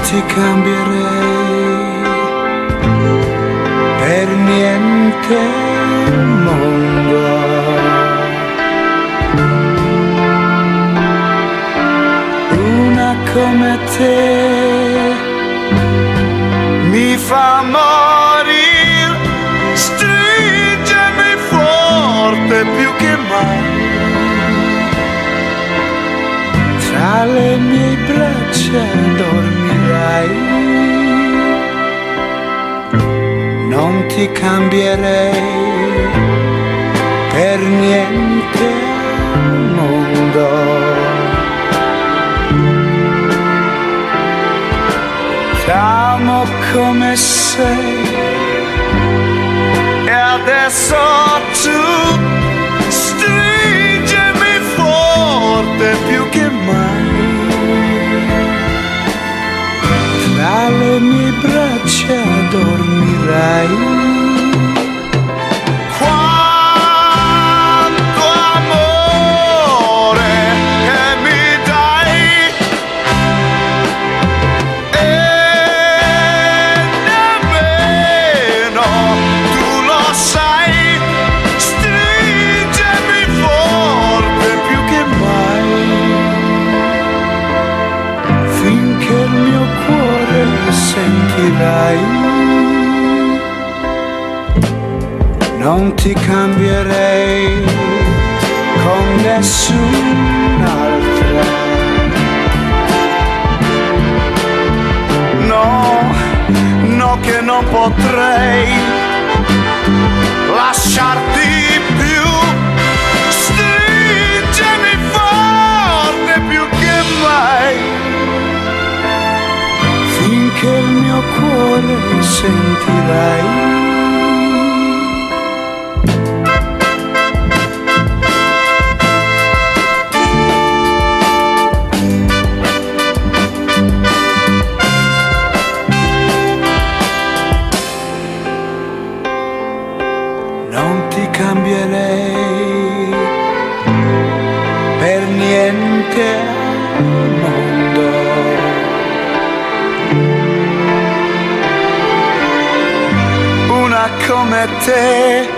ti cambierei per niente al mondo. Una come te mi fa morire, stringimi forte più che mai. Tra le mie braccia dormirai, non ti cambierei per niente al mondo. T'amo come sei e adesso tu stringimi forte più che mai. Tra le mie braccia dormirai. Quanto amore mi dai e nemmeno tu lo sai. Stringimi forte più che mai, finché il mio cuore sentirai. Non ti cambierei con nessun'altra. No, no che non potrei lasciarti più. Stringimi forte più che mai, finché il mio cuore sentirai. Non ti cambierei per niente al mondo. Una come te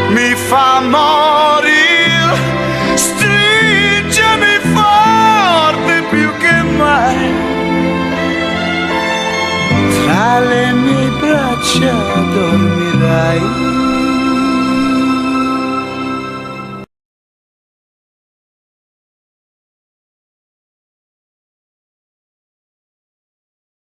mi fa morire, stringimi forte più che mai. Tra le mie braccia dormirai.